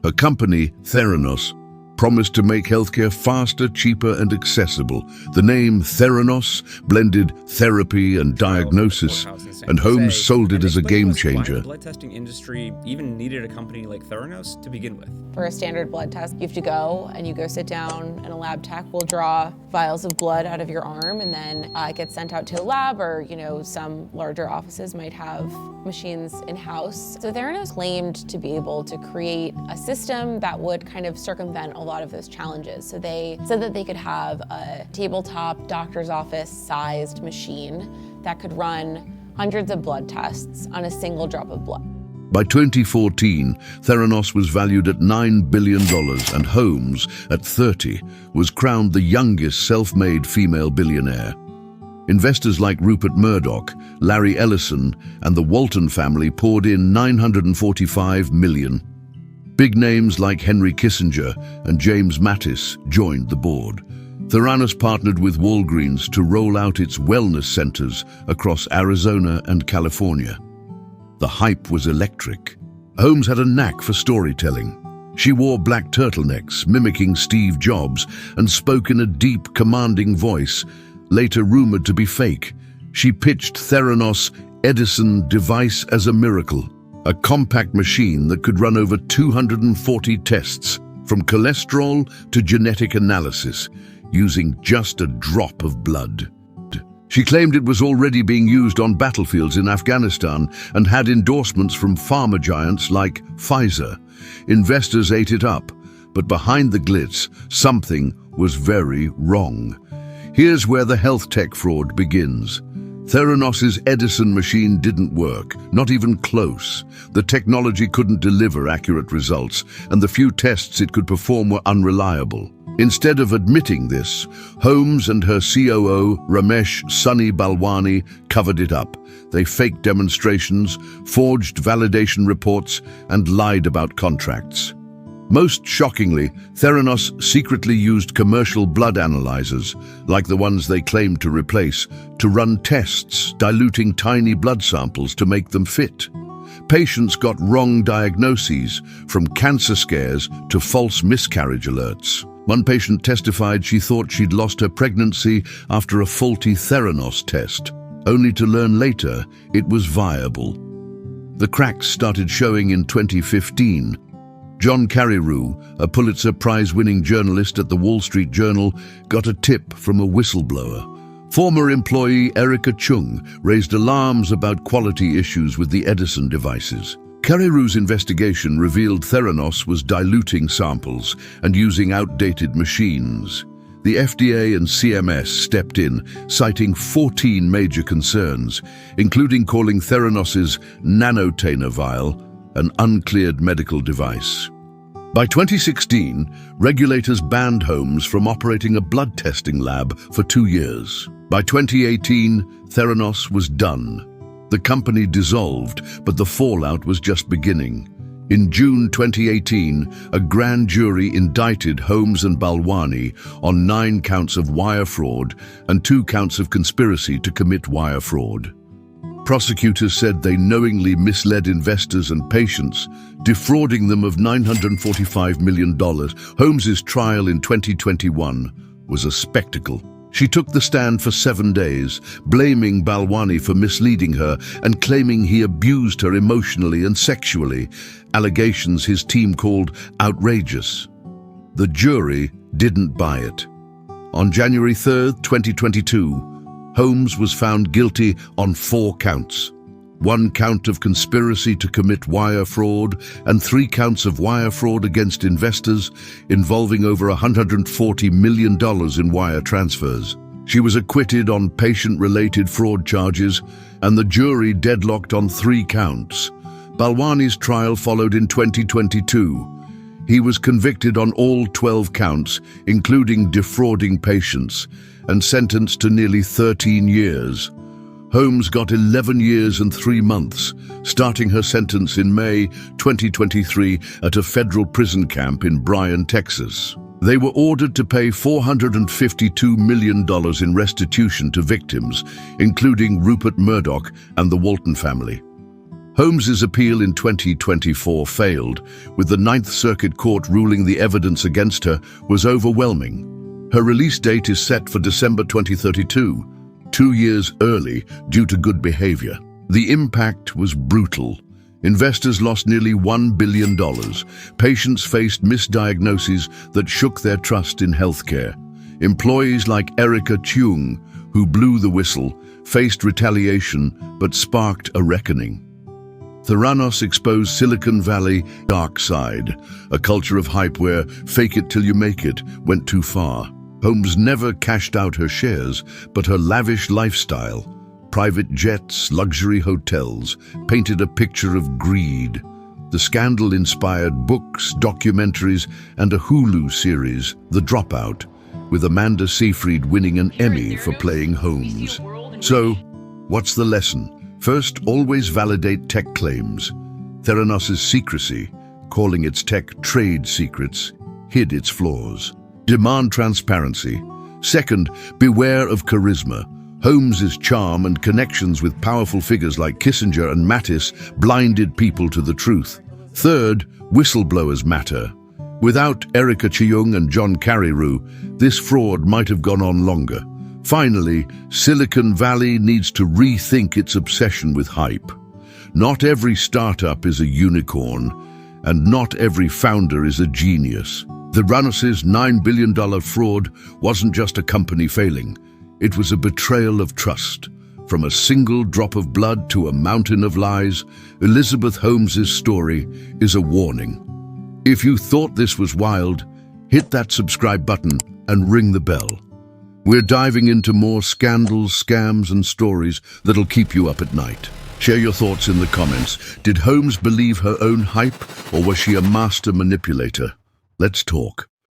Her company, Theranos, promised to make healthcare faster, cheaper, and accessible. The name Theranos blended therapy and diagnosis, and Holmes sold it as a game changer. The blood testing industry even needed a company like Theranos to begin with. For a standard blood test, you have to go sit down, and a lab tech will draw vials of blood out of your arm, and then it gets sent out to a lab, or some larger offices might have machines in-house. So Theranos claimed to be able to create a system that would kind of circumvent a lot of those challenges. So they said that they could have a tabletop doctor's office sized machine that could run hundreds of blood tests on a single drop of blood. By 2014, Theranos was valued at $9 billion, and Holmes, at 30, was crowned the youngest self-made female billionaire. Investors like Rupert Murdoch, Larry Ellison, and the Walton family poured in $945 million. Big names like Henry Kissinger and James Mattis joined the board. Theranos partnered with Walgreens to roll out its wellness centers across Arizona and California. The hype was electric. Holmes had a knack for storytelling. She wore black turtlenecks, mimicking Steve Jobs, and spoke in a deep, commanding voice, later rumored to be fake. She pitched Theranos' Edison device as a miracle, a compact machine that could run over 240 tests, from cholesterol to genetic analysis, using just a drop of blood. She claimed it was already being used on battlefields in Afghanistan and had endorsements from pharma giants like Pfizer. Investors ate it up, but behind the glitz, something was very wrong. Here's where the health tech fraud begins. Theranos' Edison machine didn't work, not even close. The technology couldn't deliver accurate results, and the few tests it could perform were unreliable. Instead of admitting this, Holmes and her COO, Ramesh Sunny Balwani, covered it up. They faked demonstrations, forged validation reports, and lied about contracts. Most shockingly, Theranos secretly used commercial blood analyzers, like the ones they claimed to replace, to run tests, diluting tiny blood samples to make them fit. Patients got wrong diagnoses, from cancer scares to false miscarriage alerts. One patient testified she thought she'd lost her pregnancy after a faulty Theranos test, only to learn later it was viable. The cracks started showing in 2015. John Carreyrou, a Pulitzer Prize-winning journalist at the Wall Street Journal, got a tip from a whistleblower. Former employee Erika Cheung raised alarms about quality issues with the Edison devices. Carreyrou's investigation revealed Theranos was diluting samples and using outdated machines. The FDA and CMS stepped in, citing 14 major concerns, including calling Theranos' nanotainer vial an uncleared medical device. By 2016, regulators banned Holmes from operating a blood testing lab for 2 years. By 2018, Theranos was done. The company dissolved, but the fallout was just beginning. In June 2018, a grand jury indicted Holmes and Balwani on 9 counts of wire fraud and 2 counts of conspiracy to commit wire fraud. Prosecutors said they knowingly misled investors and patients, defrauding them of $945 million. Holmes's trial in 2021 was a spectacle. She took the stand for 7 days, blaming Balwani for misleading her and claiming he abused her emotionally and sexually, allegations his team called outrageous. The jury didn't buy it. On January 3, 2022, Holmes was found guilty on 4 counts. 1 count of conspiracy to commit wire fraud and 3 counts of wire fraud against investors involving over $140 million in wire transfers. She was acquitted on patient-related fraud charges, and the jury deadlocked on 3 counts. Balwani's trial followed in 2022. He was convicted on all 12 counts, including defrauding patients, and sentenced to nearly 13 years. Holmes got 11 years and 3 months, starting her sentence in May 2023 at a federal prison camp in Bryan, Texas. They were ordered to pay $452 million in restitution to victims, including Rupert Murdoch and the Walton family. Holmes's appeal in 2024 failed, with the Ninth Circuit Court ruling the evidence against her was overwhelming. Her release date is set for December 2032, 2 years early due to good behavior. The impact was brutal. Investors lost nearly $1 billion. Patients faced misdiagnoses that shook their trust in healthcare. Employees like Erika Cheung, who blew the whistle, faced retaliation but sparked a reckoning. Theranos exposed Silicon Valley dark side, a culture of hype where fake it till you make it went too far. Holmes never cashed out her shares, but her lavish lifestyle, private jets, luxury hotels, painted a picture of greed. The scandal inspired books, documentaries, and a Hulu series, The Dropout, with Amanda Seyfried winning an Emmy for playing Holmes. So, what's the lesson? First, always validate tech claims. Theranos' secrecy, calling its tech trade secrets, hid its flaws. Demand transparency. Second, beware of charisma. Holmes's charm and connections with powerful figures like Kissinger and Mattis blinded people to the truth. Third, whistleblowers matter. Without Erika Cheung and John Carreyrou, this fraud might have gone on longer. Finally, Silicon Valley needs to rethink its obsession with hype. Not every startup is a unicorn, and not every founder is a genius. Theranos' $9 billion fraud wasn't just a company failing. It was a betrayal of trust. From a single drop of blood to a mountain of lies, Elizabeth Holmes' story is a warning. If you thought this was wild, hit that subscribe button and ring the bell. We're diving into more scandals, scams, and stories that'll keep you up at night. Share your thoughts in the comments. Did Holmes believe her own hype, or was she a master manipulator? Let's talk.